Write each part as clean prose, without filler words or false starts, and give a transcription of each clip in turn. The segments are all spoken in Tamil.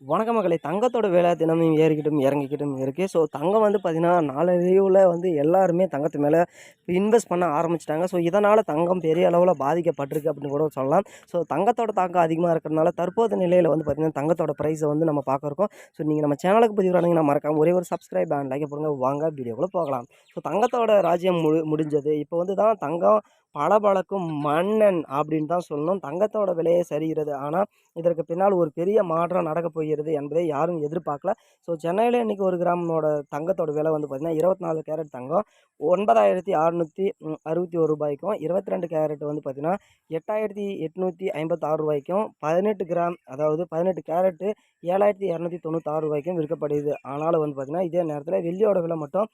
வணக்க மகளே! தங்கத்தோட விலை தினமும் ஏறிக்கிட்டும், இறங்கிக்கிட்டும் இருக்கு. ஸோ தங்கம் வந்து பார்த்தீங்கன்னா, நாளடைவுல வந்து எல்லாருமே தங்கத்து மேல இன்வெஸ்ட் பண்ண ஆரம்பிச்சுட்டாங்க. ஸோ இதனால தங்கம் பெரிய அளவுல பாதிக்கப்பட்டிருக்கு அப்படின்னு கூட சொல்லலாம். ஸோ தங்கத்தோட தாக்கம் அதிகமா இருக்கிறதுனால, தற்போது நிலையில வந்து பார்த்தீங்கன்னா, தங்கத்தோட பிரைஸ வந்து நம்ம பார்க்க இருக்கோம். ஸோ நீங்க நம்ம சேனலுக்கு புதியவரானீங்கன்னா மறக்காம ஒரே ஒரு சப்ஸ்கிரைப் அண்ட் லைக்க போடுங்க. வாங்க வீடியோக்குள்ள போகலாம். ஸோ தங்கத்தோட ராஜ்யம் முடிஞ்சது. இப்போ வந்து தான் தங்கம் பளபளக்கும் மன்னன் அப்படின்னு தான் சொல்லணும். தங்கத்தோட விலையே சரிகிறது. ஆனா இதற்கு பின்னால் ஒரு பெரிய மாற்றம் நடக்கப் போகிறது என்பதை யாரும் எதிர்பார்க்கல. ஸோ சென்னையில இன்னைக்கு 1 கிராமோட தங்கத்தோட விலை வந்து பார்த்தீங்கன்னா, 24 கேரட் தங்கம் ரூ. 9,661க்கும், 22 கேரட் வந்து பார்த்தீங்கன்னா, ரூ. 8,856க்கும், 18 கிராம் அதாவது 18 கேரட் ரூ. 7,296க்கும் விற்கப்படுது. ஆனாலும் வந்து பார்த்தீங்கன்னா, இதே நேரத்தில வெள்ளியோட விலை மட்டும்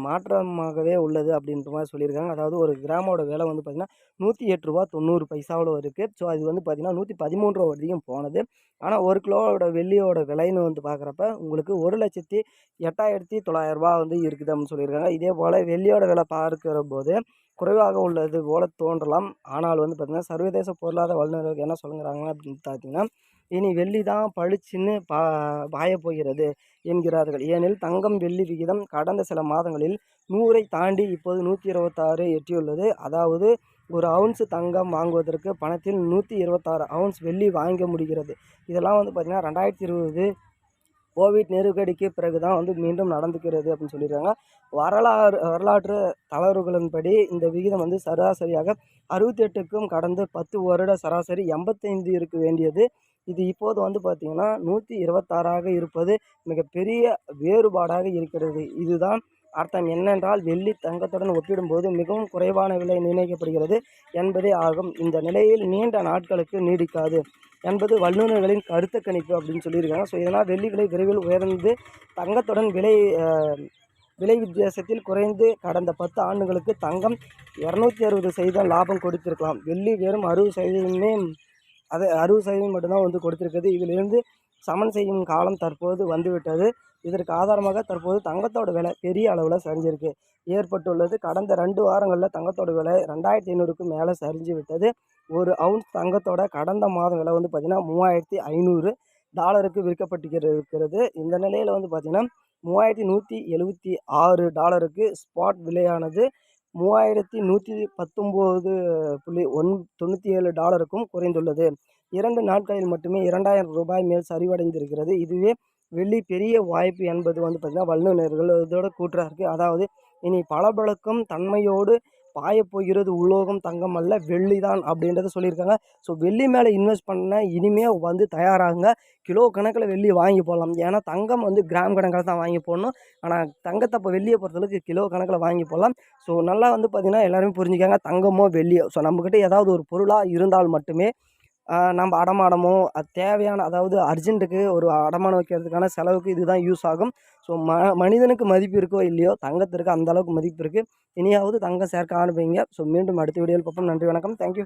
மாற்றமாகவே உள்ளது அப்படின்ற மாரி சொல்லியிருக்காங்க. அதாவது 1 கிராமோட விலை வந்து பார்த்தீங்கன்னா, ரூ. 108.90 இருக்கு. ஸோ அது வந்து பார்த்தீங்கன்னா, ரூ. 113 வரையும் போனது. ஆனா 1 கிலோவோட வெள்ளியோட விலைன்னு வந்து பார்க்குறப்ப, உங்களுக்கு ரூ. 1,08,900 வந்து இருக்குது அப்படின்னு சொல்லியிருக்காங்க. இதேபோல வெள்ளியோட விலை பார்க்கிறபோது குறைவாக உள்ளது போல தோன்றலாம். ஆனால் வந்து பார்த்தீங்கன்னா, சர்வதேச பொருளாதார வல்லுநர்கள் என்ன சொல்லுறாங்க அப்படின்னு பார்த்தீங்கன்னா, இனி வெள்ளி தான் பளிச்சுன்னு பாயப் போகிறது என்கிறார்கள். ஏனில் தங்கம் வெள்ளி விகிதம் கடந்த சில மாதங்களில் 100ஐ தாண்டி இப்போது 126 எட்டியுள்ளது. அதாவது ஒரு அவுன்ஸ் தங்கம் வாங்குவதற்கு பணத்தில் 126 அவுன்ஸ் வெள்ளி வாங்க முடிகிறது. இதெல்லாம் வந்து பார்த்தீங்கன்னா 2020 கோவிட் நெருக்கடிக்கு பிறகு தான் வந்து மீண்டும் நடந்துக்கிறது அப்படின்னு சொல்லியிருக்காங்க. வரலாற்று தளர்வுகளின்படி இந்த விகிதம் வந்து சராசரியாக 68க்கும் கடந்த 10 வருட சராசரி 85 இருக்க வேண்டியது. இது இப்போது வந்து பார்த்தீங்கன்னா 126ஆக இருப்பது மிகப்பெரிய வேறுபாடாக இருக்கிறது. இதுதான் அர்த்தம் என்னென்றால் வெள்ளி தங்கத்துடன் ஒப்பிடும்போது மிகவும் குறைவான விலை நிர்ணயிக்கப்படுகிறது என்பதே ஆகும். இந்த நிலையில் நீண்ட நாட்களுக்கு நீடிக்காது என்பது வல்லுநர்களின் கருத்து கணிப்பு அப்படின்னு சொல்லியிருக்காங்க. ஸோ இதனால் வெள்ளி விலை விரைவில் உயர்ந்து தங்கத்துடன் விலை வித்தியாசத்தில் குறைந்து கடந்த 10 ஆண்டுகளுக்கு தங்கம் 260% லாபம் கொடுத்திருக்கலாம். வெள்ளி வெறும் 60%மே அது 60% மட்டும்தான் வந்து கொடுத்திருக்குது. இதிலிருந்து சமன் செய்யும் காலம் தற்போது வந்துவிட்டது. இதற்கு ஆதாரமாக தற்போது தங்கத்தோட விலை பெரிய அளவில் சரிஞ்சிருக்கு ஏற்பட்டுள்ளது. கடந்த 2 வாரங்களில் தங்கத்தோட விலை 2,500க்கு மேலே சரிஞ்சு விட்டது. ஒரு அவுன்ஸ் தங்கத்தோட கடந்த மாதம் விலை வந்து பார்த்தீங்கன்னா $3,500 விற்கப்பட்டிருக்கிறது. இந்த நிலையில் வந்து பார்த்தீங்கன்னா $3,176 ஸ்பாட் விலையானது $3,119.97க்கும் குறைந்துள்ளது. 2 நாட்களில் மட்டுமே ரூ. 2,000 மேல் சரிவடைந்திருக்கிறது. இதுவே வெள்ளி பெரிய வாய்ப்பு என்பது வந்து பார்த்தீங்கன்னா வல்லுநர்கள் இதோட கூற்றாக. அதாவது இனி பளபளக்கும் தன்மையோடு பாயப்போகிறது உலோகம் தங்கம் அல்ல வெள்ளி தான் அப்படின்றத சொல்லியிருக்காங்க. ஸோ வெள்ளி மேலே இன்வெஸ்ட் பண்ண இனிமே வந்து தயாராகுங்க. கிலோ கணக்கில் வெள்ளி வாங்கி போடலாம். ஏன்னா தங்கம் வந்து கிராம் கணக்கில் தான் வாங்கி போடணும். ஆனால் தங்கத்தை இப்போ வெள்ளியை பொறுத்தளவுக்கு கிலோ கணக்கில் வாங்கி போடலாம். ஸோ நல்லா வந்து பார்த்திங்கன்னா எல்லாருமே புரிஞ்சுக்காங்க, தங்கமோ வெள்ளியோ ஸோ நம்மக்கிட்ட ஏதாவது ஒரு பொருளாக இருந்தால் மட்டுமே நம்ம அடமானமோ அது தேவையான அதாவது அர்ஜென்ட்டுக்கு ஒரு அடமானம் வைக்கிறதுக்கான செலவுக்கு இதுதான் யூஸ் ஆகும். ஸோ மனிதனுக்கு மதிப்பு இருக்கோ இல்லையோ தங்கத்திற்கு அந்த அளவுக்கு மதிப்பு இருக்குது. இனியாவது தங்கம் சேர்க்க ஆரம்பிங்க. ஸோ மீண்டும் அடுத்த வீடியோவில் பார்ப்போம். நன்றி, வணக்கம். தேங்க்யூ.